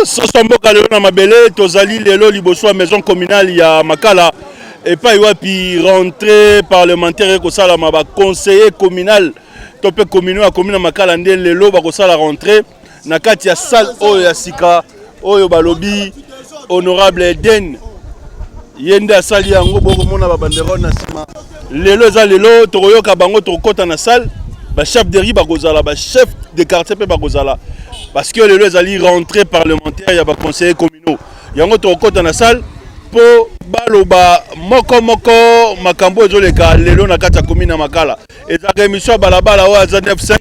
Sosomboka lelo na mabele tozali lelo liboso ya maison communale ya Makala et pas puis rentrée parlementaire ko sala ma conseiller communal topé communaux à commune Makala ndé lelo ba ko sala rentrée na kati ya salle oyo ya sika oyo balobi honorable Eden yende asali yango boko mona ba banderole na sima lelo eza lelo tokoyoka bango tokota na salle ba chef de riz ba kozala ba chef de quartier pe ba kozala parce que lelo ezali rentrée parlementaire ya ba conseillers communaux yango tokota na salle po baloba moko makambo ezoleka lelo na kati ya commune ya Makala ezaka émission ya balabala oyo aza 9-5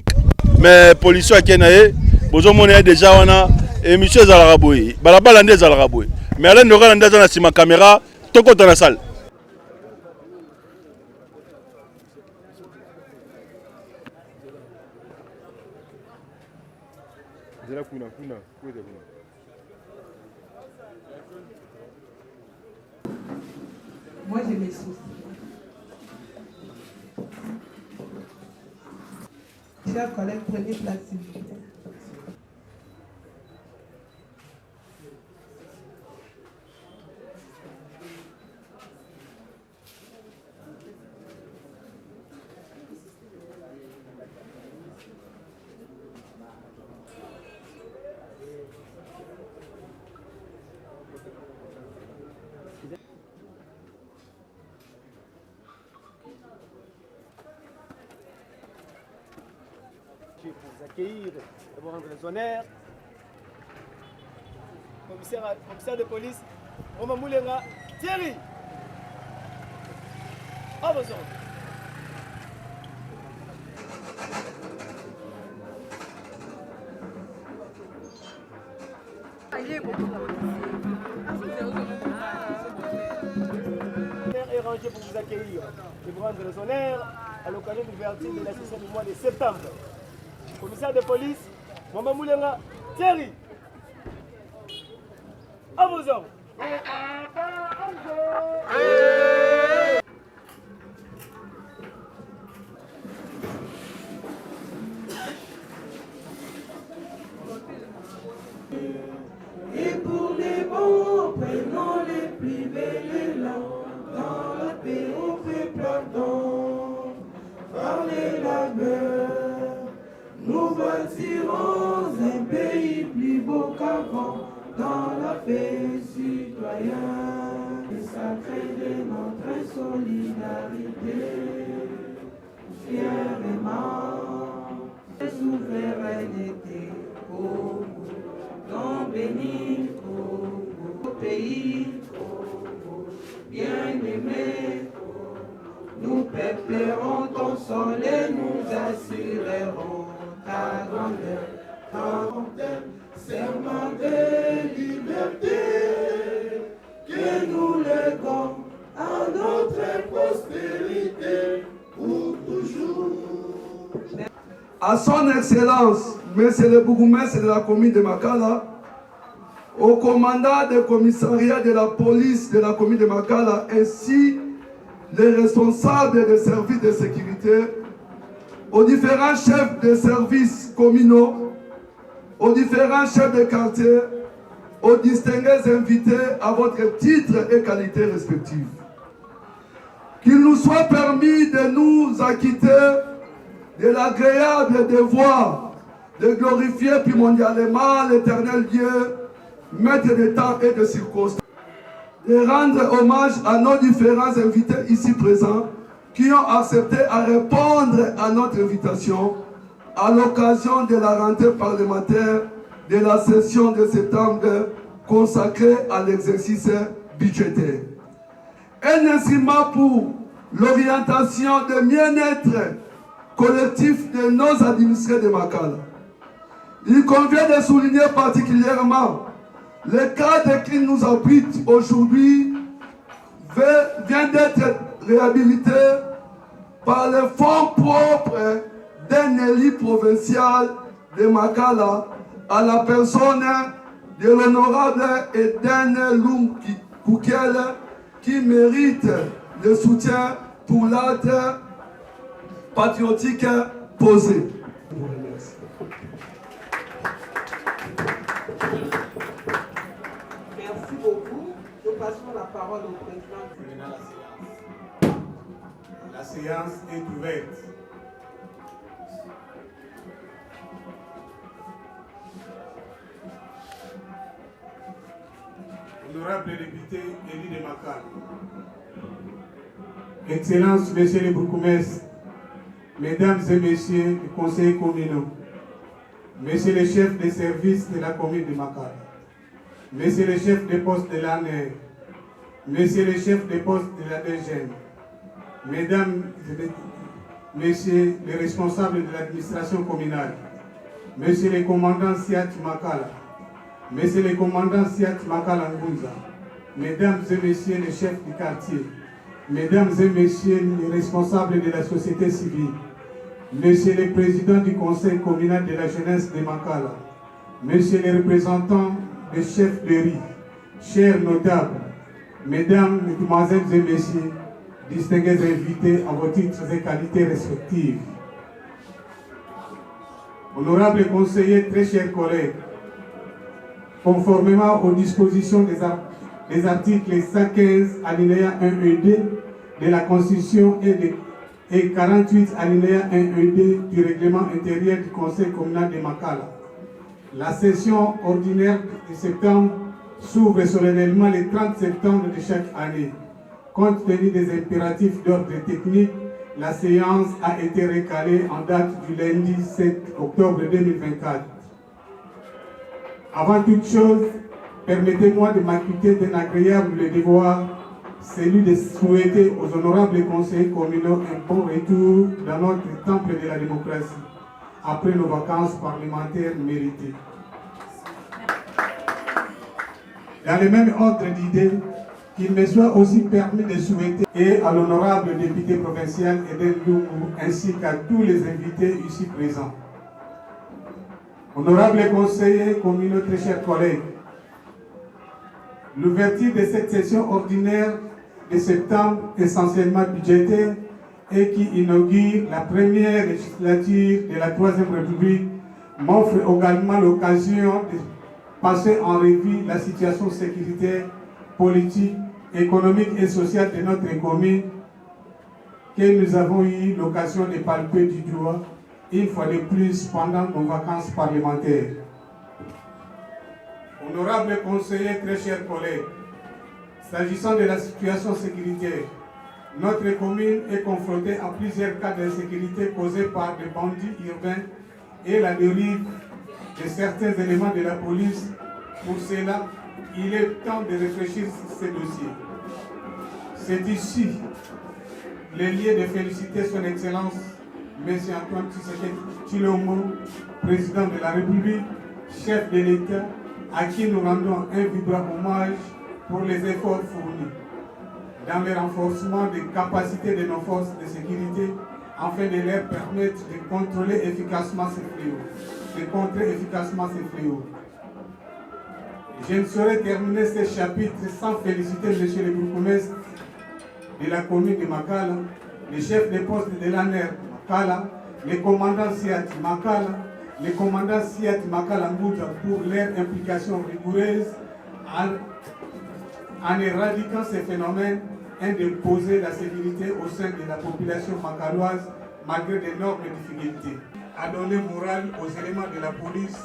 mais police akena ye bozomona déjà wana émission ezalaka boye balabala nde ezalaka boye mais alain ndokala nde aza na nsima caméra tokota na salle. Moi, j'ai mes soucis. Chers collègues, prenez place, s'il vous plaît. Pour vous accueillir et vous rendre les honneurs. Commissaire de police, Roma Moulenga, Thierry. À vos ordres. Est rangé pour vous accueillir et vous rendre les honneurs à l'occasion de l'ouverture de la session du mois de septembre. Commissaire de police, Maman Moulenga, Thierry. À vos ordres. Et pour les bons, prenons les plus belles langues. Dans la paix, on fait pardon. Par les labeurs, nous bâtirons un pays plus beau qu'avant. Dans la paix citoyenne, le sacré de notre solidarité. Fièrement, souveraineté, Congo, ton béni, Congo, pays, Congo, bien-aimé, nous peuplerons ton sol et nous assurerons ta grandeur, serment de liberté, que nous léguons à notre postérité pour toujours. À son excellence, monsieur le bourgmestre de la commune de Makala, au commandant des commissariats de la police de la commune de Makala, ainsi les responsables des services de sécurité, aux différents chefs de services communaux, aux différents chefs de quartier, aux distingués invités à votre titre et qualité respectifs. Qu'il nous soit permis de nous acquitter de l'agréable devoir de glorifier primordialement l'éternel Dieu, maître de temps et de circonstances, de rendre hommage à nos différents invités ici présents qui ont accepté à répondre à notre invitation à l'occasion de la rentrée parlementaire de la session de septembre consacrée à l'exercice budgétaire. Un instrument pour l'orientation de bien-être collectif de nos administrés de Makala. Il convient de souligner particulièrement le cadre qui nous abrite aujourd'hui vient d'être réhabilité par le fonds propre d'un élu provincial de Makala à la personne de l'honorable Eden Lum Koukel qui mérite le soutien pour l'acte patriotique posé. passons la parole au président. La séance est ouverte. Honorable député Élie de Makala, Excellences, Messieurs les bourgmestres, Mesdames et Messieurs les conseillers communaux, Messieurs les chefs des services de la commune de Makala, Messieurs les chefs des postes de l'ANR, Messieurs les chefs des postes de la DGM, Mesdames et Messieurs les responsables de l'administration communale, Messieurs les commandants Siat Makala, Messieurs les commandants Siat Makala Ngunza, Mesdames et Messieurs les chefs du quartier, Mesdames et Messieurs les responsables de la société civile, Messieurs les présidents du conseil communal de la jeunesse de Makala, Messieurs les représentants des chefs de riz, chers notables, Mesdames, Mesdemoiselles et Messieurs, distingués invités à vos titres et qualités respectives. Honorables conseillers, très chers collègues, conformément aux dispositions des articles 115 alinéa 1 et 2 de la Constitution et 48 alinéa 1 et 2 du règlement intérieur du Conseil communal de Makala, la session ordinaire de septembre s'ouvre solennellement le 30 septembre de chaque année. Compte tenu des impératifs d'ordre technique, la séance a été recalée en date du lundi 7 octobre 2024. Avant toute chose, permettez-moi de m'acquitter d'un agréable devoir, celui de souhaiter aux honorables conseillers communaux un bon retour dans notre temple de la démocratie, après nos vacances parlementaires méritées. Dans le même ordre d'idées, qu'il me soit aussi permis de souhaiter et à l'honorable député provincial Eden Doumou ainsi qu'à tous les invités ici présents. Honorables conseillers communaux, très chers collègues, l'ouverture de cette session ordinaire de septembre, essentiellement budgétaire, et qui inaugure la première législature de la Troisième République, m'offre également l'occasion de passer en revue la situation sécuritaire, politique, économique et sociale de notre commune que nous avons eu l'occasion de palper du doigt une fois de plus pendant nos vacances parlementaires. Honorables conseillers, très chers collègues, s'agissant de la situation sécuritaire, notre commune est confrontée à plusieurs cas d'insécurité causés par des bandits urbains et la dérive de certains éléments de la police. Pour cela, il est temps de réfléchir sur ces dossiers. C'est ici le lieu de féliciter son Excellence, M. Antoine Tshilombo, président de la République, chef de l'État, à qui nous rendons un vibrant hommage pour les efforts fournis dans le renforcement des capacités de nos forces de sécurité afin de leur permettre de contrôler efficacement ces fléaux, de contrer efficacement ces fléaux. Je ne saurais terminer ce chapitre sans féliciter M. le bourgmestre de la commune de Makala, les chefs de poste de l'ANR Makala, les commandants Siat Makala, les commandants Siat Makala Mbouja pour leur implication rigoureuse en éradiquant ces phénomènes et de poser la sécurité au sein de la population makaloise malgré d'énormes difficultés. À donner morale aux éléments de la police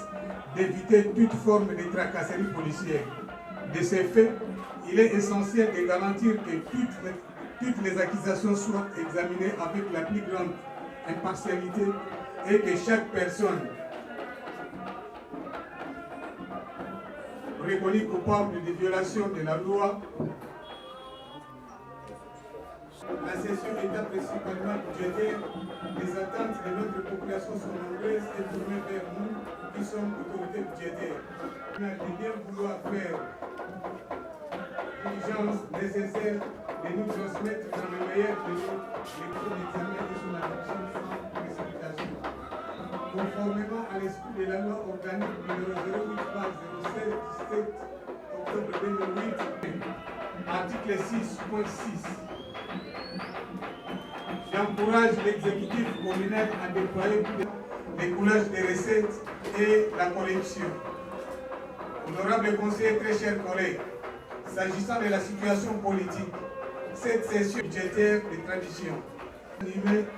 d'éviter toute forme de tracasserie policière. De ces faits, il est essentiel de garantir que toutes les accusations soient examinées avec la plus grande impartialité et que chaque personne reconnue coupable de violation de la loi. La session étant principalement budgétaire, les attentes de notre population sont nombreuses et tournées vers nous qui sommes autorités budgétaires. On a de bien vouloir faire l'urgence nécessaire de nous transmettre dans le meilleur de nous les cours d'examen et son adoption sans précipitation. Conformément à l'esprit de la loi organique numéro 08/07/17 octobre 2008, article 6.6. J'encourage l'exécutif communal à déployer le coulage des recettes et la collection. Honorables conseillers, très chers collègues, S'agissant de la situation politique, cette session budgétaire de tradition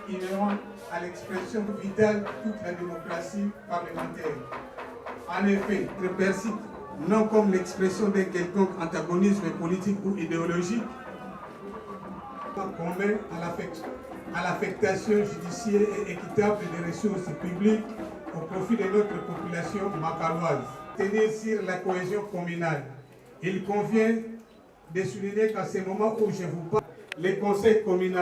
inhérente à l'expression vitale de toute la démocratie parlementaire. En effet, le persiste non comme l'expression d'un quelconque antagonisme politique ou idéologique, commun à l'affectation judiciaire et équitable des ressources publiques au profit de notre population macaloise. Tenir sur la cohésion communale. Il convient de souligner qu'à ce moment où je vous parle, les conseils communaux,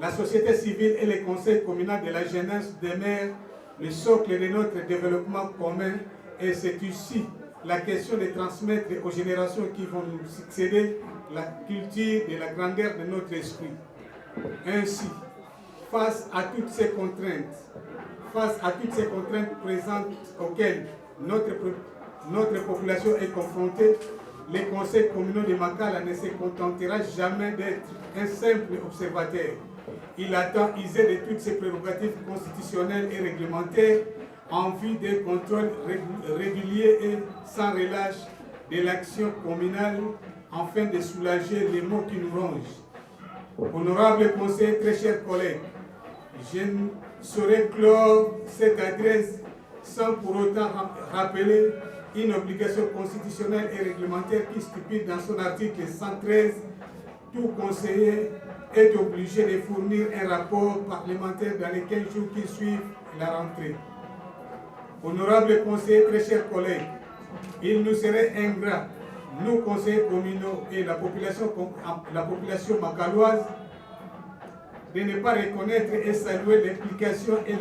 la société civile et les conseils communaux de la jeunesse demeurent le socle de notre développement commun et c'est ici la question de transmettre aux générations qui vont nous succéder la culture et la grandeur de notre esprit. Ainsi, face à toutes ces contraintes présentes auxquelles notre population est confrontée, les conseils communaux de Makala ne se contentera jamais d'être un simple observateur. Il attend user de toutes ses prérogatives constitutionnelles et réglementaires en vue d'un contrôle régulier et sans relâche de l'action communale afin de soulager les maux qui nous rongent. Honorable conseiller, très chers collègues, je ne saurais clore cette adresse sans pour autant rappeler une obligation constitutionnelle et réglementaire qui stipule dans son article 113 tout conseiller est obligé de fournir un rapport parlementaire dans les 15 jours qui suivent la rentrée. Honorable conseiller, très chers collègues, il nous serait ingrat, nous conseillers communaux et la population macaloise, de ne pas reconnaître et saluer l'implication et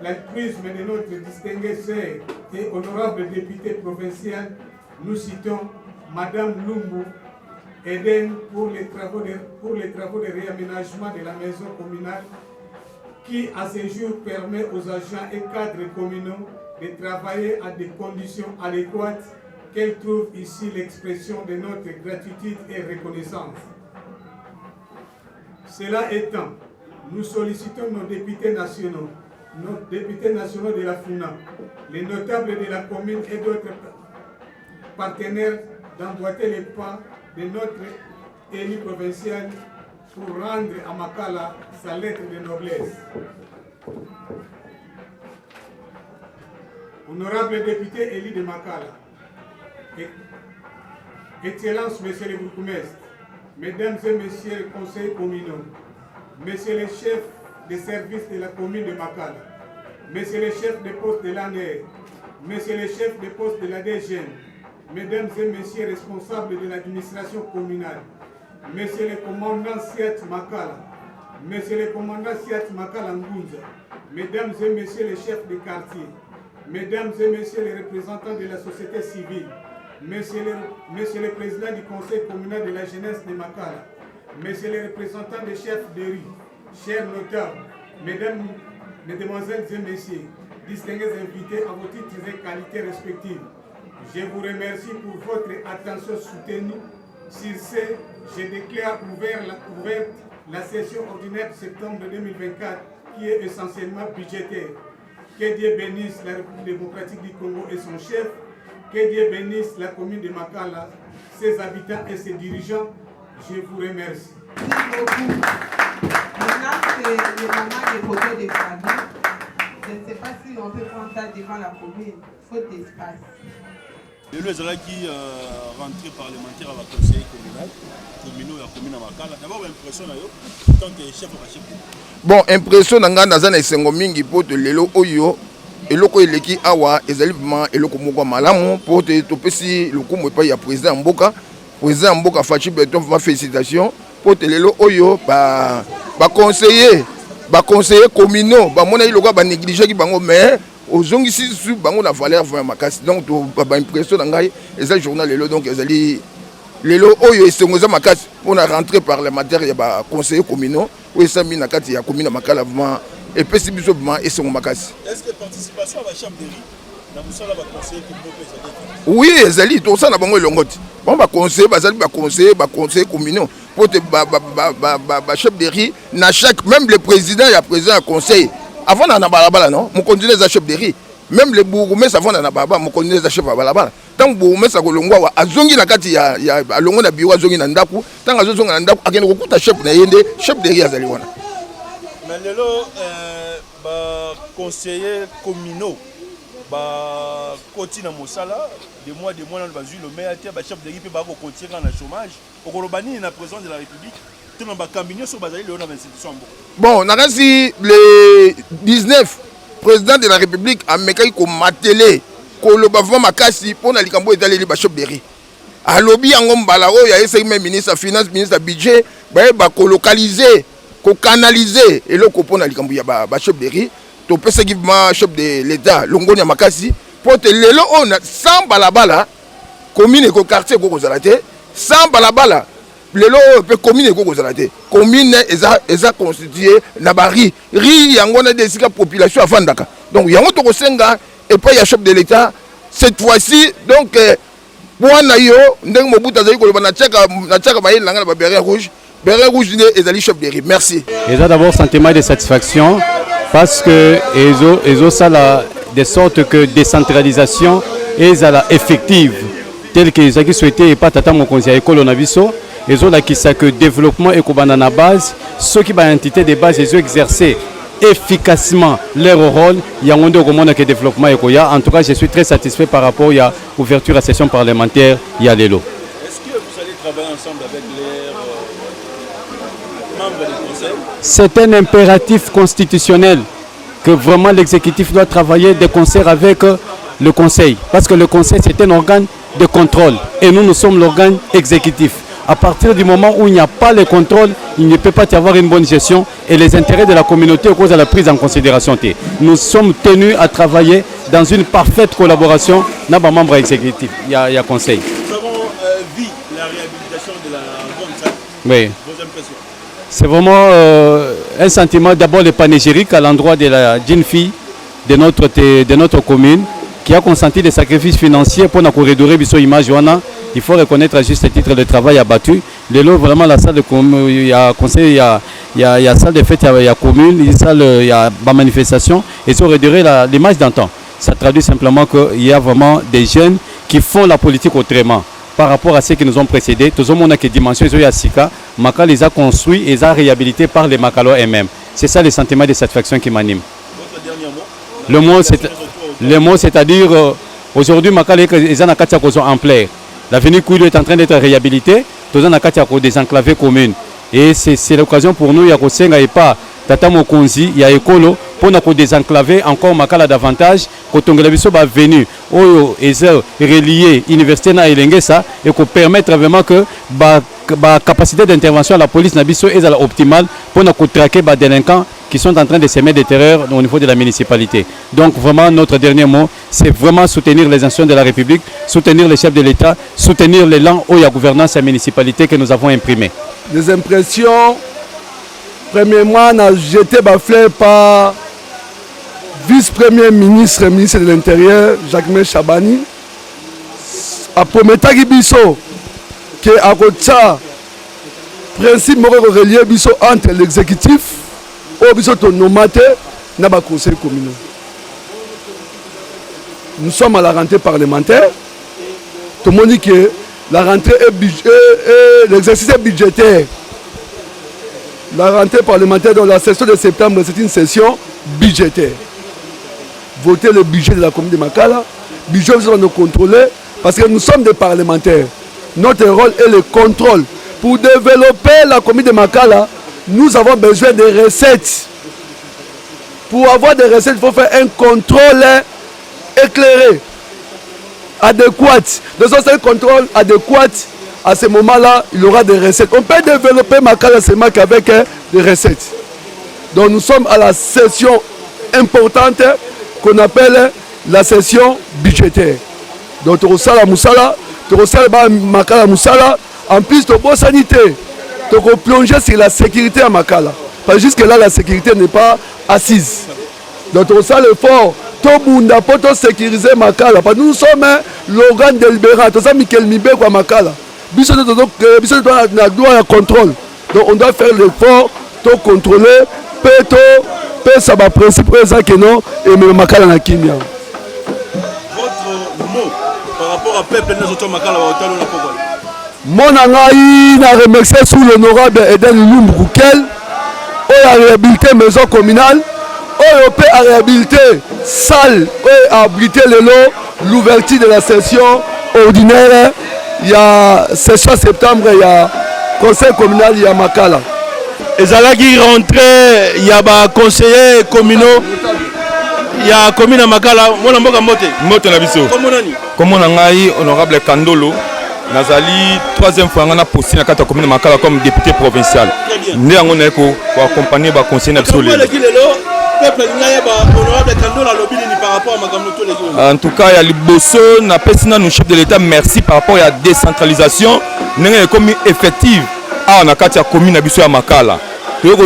l'altruisme de notre distinguée sœur et honorable députée provinciale, nous citons Madame Lumbu Eden pour les travaux de réaménagement de la maison communale qui à ce jour permet aux agents et cadres communaux de travailler à des conditions adéquates qu'elle trouve ici l'expression de notre gratitude et reconnaissance. Cela étant, nous sollicitons nos députés nationaux de la FUNA, les notables de la commune et d'autres partenaires d'emboîter les pas de notre élu provincial pour rendre à Makala sa lettre de noblesse. Honorable député élu de Makala, Excellence, Monsieur le bourgmestre, Mesdames et Messieurs les conseillers communaux, Messieurs les chefs des services de la commune de Makala, Messieurs les chefs de poste de l'ANER, Messieurs les chefs de poste de la DGN, Mesdames et Messieurs responsables de l'administration communale, Messieurs les commandants Siat Makala, Messieurs les commandants Siat Makala Ngunza, Mesdames et Messieurs les chefs de quartier, Mesdames et Messieurs les représentants de la société civile, Messieurs les présidents du conseil communal de la jeunesse de Makala, Messieurs les représentants des chefs de rue, chers notables, Mesdames, Mesdemoiselles et Messieurs, distingués invités à vos titres et qualités respectives, je vous remercie pour votre attention soutenue. Sur ce, je déclare ouverte la session ordinaire de septembre 2024 qui est essentiellement budgétaire. Que Dieu bénisse la République démocratique du Congo et son chef. Que Dieu bénisse la commune de Makala, ses habitants et ses dirigeants. Je vous remercie. Merci beaucoup. Maintenant, c'est le moment des photos de famille. Je ne sais pas si on peut prendre ça devant la commune, faute d'espace. Le lieu qui rentrée parlementaire à la conseil communal, communaux et la commune à Makala. D'abord, l'impression en tant que chef de chef. Bon, impression dans Nazana et Sengomingi pour te lelo oyo. Et loko eleki awa ezalivement et loko moko malamu pour te topesi loko mo pa ya président Mboka Fachi Beton va félicitations pour te lelo oyo ba conseiller communaux ba mona iloko ba négliger ki bango mais ozongisi su bango na valeur vraiment makasi donc to ba impression na ngai ezali journal lelo donc ezali lelo oyo esongoza makasi pour na rentrer parlementaire ya ba conseiller communaux ou esami na kati ya commune Makala vraiment et puis si biso vraiment esongo makasi. Est-ce que participation à la chambre de riz na musala ba conseiller communaux peut oui ezali to ça na bango elongoti bon ba conseiller communaux pour te ba chef de riz na chaque même le président ya président ya conseil avant na balabala non mon continuer za chef de riz même les bourgmestres avant na baba mo connaît chef balabala tant bourgmestre kolongwa wa azongi na kati ya alongo na biwa azongi na ndaku tant azonga na ndaku akende kokuta chef na yende chef de ria azali wana. Mais lelo ba conseiller communaux ba koti na mosala des mois na ba le maire ba chef de équipe ba ko continuer na chômage au kolobani na président de la République tout na ba cambignon so bazali le na institution. Bon, nakasi le 19 président de la République a mekai ko matele ko loba vraiment makasi pona likambo etaleli ba chef de riz. Alobi yango mbala o ya ese même ministre finance ministre budget ba ko localiser ko canaliser eloko pona likambo ya ba chef de riz to pesa givement chef de l'état longoni makasi pour te lelo on sans balabala commune ko quartier ko kozalate sans balabala lelo pe commune ko kozalate commune eza constitué na bari ri yango na desika population afandaka donc yango to kosenga et pas ya chef de l'état cette fois-ci donc bwana yo ndenge mobuta zali ko na tchaka ba yelanga na ba béret rouge ne ezali chef de riz. Merci. Et ça d'abord sentiment de satisfaction parce que ezo sala de sorte que décentralisation est à la effective tel que ils ont souhaité et pas tata mon conseil école na biso ezo la kisa que développement et kobana na base ceux qui ba entité de base ils ont exercé efficacement leur rôle yango ndo komona que développement ekoya. En tout cas je suis très satisfait par rapport à ouverture à session parlementaire ya lelo. Est-ce que vous allez travailler ensemble avec les membres du conseil? C'est un impératif constitutionnel que vraiment l'exécutif doit travailler de concert avec le conseil. Parce que le conseil, c'est un organe de contrôle. Et nous sommes l'organe exécutif. À partir du moment où il n'y a pas le contrôle, il ne peut pas y avoir une bonne gestion. Et les intérêts de la communauté au cause de la prise en considération. Nous sommes tenus à travailler dans une parfaite collaboration avec les membres exécutifs. Il y a conseil. Nous avons vu la réhabilitation de la zone. Oui. Vos impressions? C'est vraiment un sentiment d'abord de panégyrique à l'endroit de la jeune fille de notre commune qui a consenti des sacrifices financiers pour nous redorer son image. Il faut reconnaître à juste titre le travail abattu. Vraiment la salle de commune, il y a conseil, il y a salle de fête, il y a commune, il y a manifestation et ça redorer l'image d'antan. Ça traduit simplement qu'il y a vraiment des jeunes qui font la politique autrement. Par rapport à ceux qui nous ont précédés, tout le monde a que dimension, ils ont Sika, Makala les a construits et les a réhabilités par les Makalo eux-mêmes. C'est ça le sentiment de satisfaction qui m'anime. Votre dernier mot? Le mot, c'est-à-dire, aujourd'hui, Makala les a en plaire. L'avenue Kouilou est en train d'être réhabilitée, tout le monde a des enclavés communes. Et c'est l'occasion pour nous, il y a Kosenga et pas Tata Mokonzi, il y a Ekolo, pour nous désenclaver encore Makala davantage, quand on a venu, Oyo et relié université na Elengesa et qu'on permettre vraiment que la capacité d'intervention de la police nabiso est optimale pour nous traquer les délinquants qui sont en train de semer des terreurs au niveau de la municipalité. Donc vraiment notre dernier mot, c'est vraiment soutenir les institutions de la République, soutenir les chefs de l'État, soutenir l'élan où il y a gouvernance et municipalité que nous avons imprimé. Des impressions, premièrement, on a jeté ma fleur par vice-premier ministre de l'Intérieur, Jacques Chabani, a promis que à côté principe relié entre l'exécutif et le conseil communal. Nous sommes à la rentrée parlementaire. Tout le monde dit que la rentrée est l'exercice budgétaire. La rentrée parlementaire dans la session de septembre, c'est une session budgétaire. Voter le budget de la commune de Makala, le budget nous allons contrôler parce que nous sommes des parlementaires. Notre rôle est le contrôle. Pour développer la commune de Makala, nous avons besoin de recettes. Pour avoir des recettes, il faut faire un contrôle éclairé, adéquat. Dans un contrôle adéquat, à ce moment-là, il y aura des recettes. On peut développer Makala seulement qu'avec des recettes. Donc nous sommes à la session importante qu'on appelle la session budgétaire. Donc Torosala Moussala, Torosala Makala Moussala, en plus de bonne sanité, donc on plonge sur la sécurité à Makala. Parce que jusque là, la sécurité n'est pas assise. Donc Torosala l'effort, tout le monde pour sécuriser Makala. Parce que nous sommes l'organe délibérant, tout ça Mikel Mibé quoi Makala. Bisous de droit à contrôle. Donc on doit faire l'effort, tout contrôler, peut ça va principe présent que non et même Makala na kimia. à peuple nous autres makala ba hôtel na poko. Mon angai na remercier sous l'honorable Eden Lumbu Koukel a réhabilité maison communale, a réhabilité salle, a abrité l'ouverture de la session ordinaire. Il y a session septembre, il y a conseil communal, il y a Makala. Et ça qui rentré, il y a des conseillers communaux, il y a commune à Makala, moi je suis Mote na biso. Comment on a honorable Kandolo, Nazali, troisième fois, on a posté dans la commune de Makala comme député provincial. Nous avons accompagné le conseil national. En tout cas, il y a le bosso, nous avons chef de l'État, merci par rapport à la décentralisation. Nous avons commis effective à la commune de Makala. Nous avons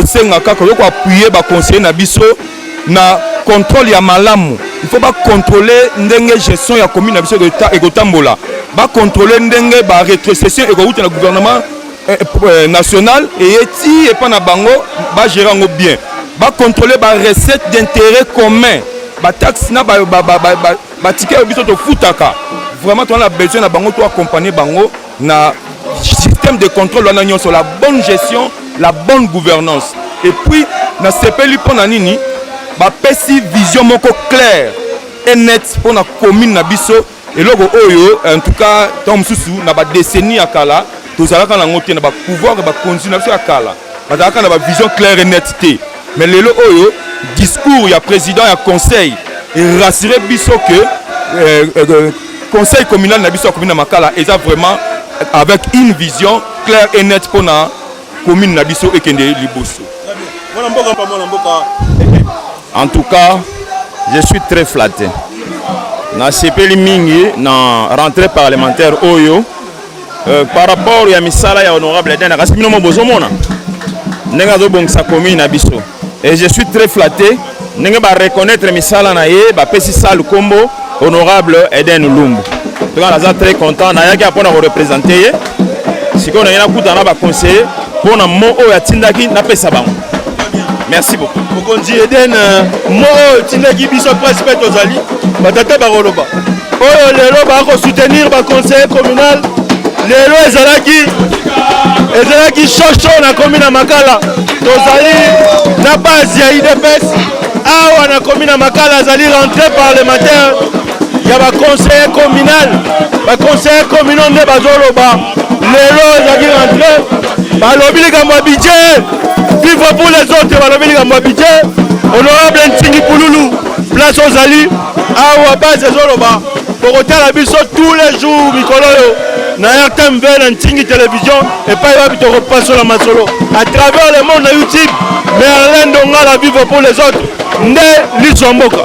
appuyé le conseil na contrôle ya malamu. Il faut pas contrôler ndenge gestion ya commune de l'État et Gotambola. Ba contrôler ndenge ba rétrocession et le gouvernement national et pas na bango ba gérer bien. Ba contrôler ba recette d'intérêt commun. Ba taxe na ba ticket biso to futaka. Vraiment on a besoin na bango to accompagner bango na système de contrôle na sur la bonne gestion, la bonne gouvernance. Et puis na sepeli pona nini ba pesi vision moko claire et net pour la commune na biso et logo oyo en tout cas tant mususu na ba décennie ya kala tozalaka na ngote na ba pouvoir ba continuer ya kala bazalaka na ba vision claire et netité mais lelo oyo discours ya président ya conseil et rassurer biso que conseil communal na biso commune na Makala est vraiment avec une vision claire et nette pour la commune na biso et kende liboso. En tout cas, je suis très flatté. Na sepeli mingi na rentrée parlementaire oyo par rapport à misala ya honorable Eden kasi mino mobozo mona. Nenga zo bongsa commune na biso. Et je suis très flatté. Nenga ba reconnaître misala na ye ba pesi sal kombo honorable Eden Lumbu. Donc on est très content na yaki apona ko représenter ye. Siko na yena kuta na ba conseiller pona mo o ya tindaki na pesa bango. Merci beaucoup. Mokonzi Eden mo tindaki biso presse pe tozali batata baroloba. Oyo lelo ba ko soutenir ba conseiller communal. Lelo ezalaki chocho na commune na Makala. Tozali na base ya IDPS. Awa na commune na Makala azali rentrée parlementaire. Il y a des conseillers communaux. Les conseillers communaux ne sont pas les rentrés. Balobi les budget. Vivre pour les autres. Balobi les budget. Honorable Ntingi Pouloulou. Place aux alliés. Awa base zoloba. Pour la biso tous les jours. Mikolo. Na RTM na Ntingi télévision. Et pas y avoir repas sur la masolo. À travers le monde na YouTube. Merlin Donga la vivre pour les autres. Ne l'Isomboka.